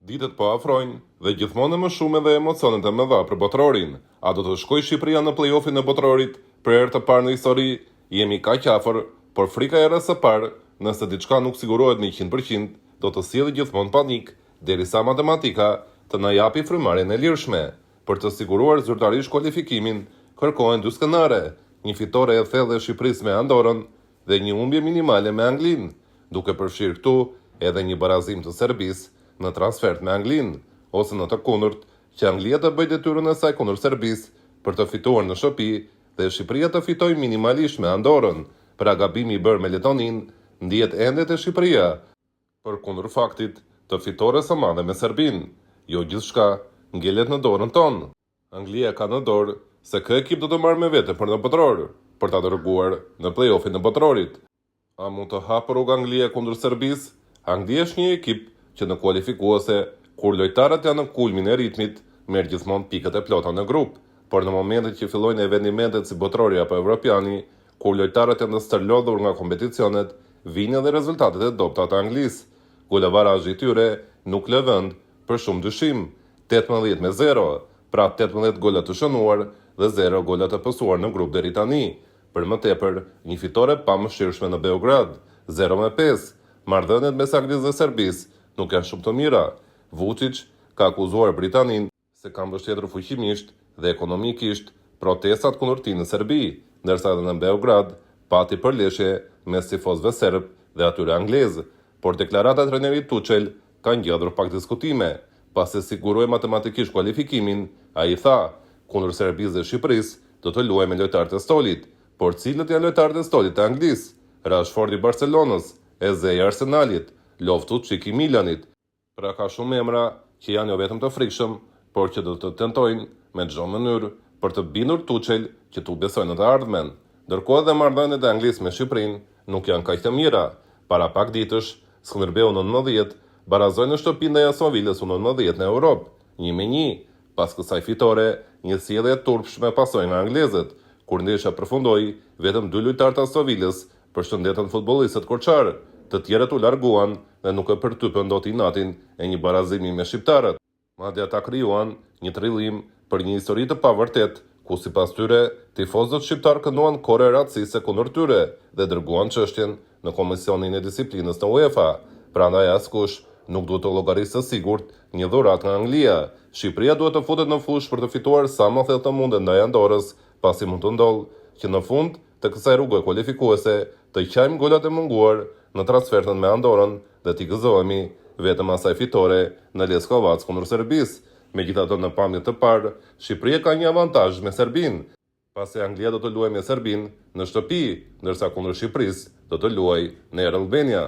Ditët po afrojnë dhe gjithmonë më shumë edhe emocionet e mëdha për botrorin. A do të shkojë Shqipëria në play-offin e botrorit për herë të parë në histori? Jemi kaq afër, por frika e herës së parë, nëse diçka nuk sigurohet në 100%, do të sjellë gjithmonë panik, derisa matematika të na japi frymarrjen e lirshme. Për të siguruar zyrtarisht kualifikimin, kërkohen dy skenare: një fitore e thellë e Shqipërisë me Andorën dhe një humbje minimale me Anglinë, duke përfshirë këtu edhe një barazim të Serbisë në transfert me Anglinë, ose në të kundërt, që Anglia të bëjë detyrën e saj kundër Serbisë për të fituar në shtëpi dhe Shqipëria të fitojë minimalisht me Andorën. Pra gabimi i bërë me Letoninë ndihet ende te Shqipëria, përkundër faktit të fitores së madhe me Serbinë. Jo gjithçka ngelet në dorën tonë. Anglia ka në dorë se kë ekip do të marrë me vete për në botror, për ta dërguar në play-offin e botrorit. A mund të hapë rrugë Anglia kundër Serbisë? Anglia është një ekip që në kualifikuese, kur lojtarët janë në kulmin e ritmit, merr gjithmonë pikët e plota në grup, por në momentet që fillojnë eventimentet si botrori apo evropiani, kur lojtarët janë stërlodhur nga kompeticionet, vijnë edhe rezultatet e dobta të Anglisë. Golavarazi i tyre nuk lë vend për shumë dyshim, 18-0, pra 18 gola të shënuar dhe 0 gola të pësuar në grup deri tani. Për më tepër, një fitore pa mëshirshme në Beograd, 0-5. Marrëdhëniet mes Anglisë dhe Serbisë nuk janë shumë të mira. Vučić ka akuzuar Britaninë se ka mbështetur fuqimisht dhe ekonomikisht protestat kundër tij në Serbi, ndërsa edhe në Beograd pati përleshje mes tifozëve serb dhe atyre anglez, por deklaratat e trajnerit Tuchel kanë ngjartur pak diskutime. Pasi siguroi matematikisht kualifikimin, ai tha: "Kundër Serbisë dhe Shqipërisë do të luajmë me lojtarët e Stolit." Por cilët janë lojtarët e Stolit të Anglisë? Rashford i Barcelonës, Eze i Arsenalit, Loftus-Cheek i Milanit. Pra ka shumë emra që janë jo vetëm të frikshëm, por që do të tentojnë me çdo mënyrë për të bindur Tuchel që tu besojnë në të ardhmen. Ndërkohë edhe marrëdhëniet e Anglisë me Shqipërinë nuk janë kaq të mira. Para pak ditësh, Skënderbeu 19 barazoi në shtëpi ndaj Aston Villës 19 në Europë, 1-1. Pas kësaj fitore, një sjellje e turpshme pasoi nga anglezët, kur ndeshja përfundoi, vetëm 2 lojtarë të Aston Villës përshëndetën futbollistët korçar, të tjerët u larguan dhe nuk e përtypën dot inatin e një barazimi me shqiptarët. Madje ata krijuan një trillim për një histori të pavërtet, ku sipas tyre tifozët shqiptar kënduan kore raciste kundër tyre dhe dërguan çështjen në Komisionin e Disiplinës të UEFA. Prandaj askush nuk duhet të llogarisë së sigurt një dhuratë nga Anglia. Shqipëria duhet të futet në fushë për të fituar sa më thellë të mundet ndaj Andorës, pasi mund të ndodhë që në fund të kësaj rruge kualifikuese të qajmë golat e munguar në transfertën me Andorën dhe t'i gëzohemi vetëm asaj fitore në Leskovac kundër Serbisë. Megjithatë, në pamje të parë, Shqipëria ka një avantazh me Serbinë, pasi Anglia do të luajë me Serbinë në shtëpi, ndërsa kundër Shqipërisë do të luajë në Albania.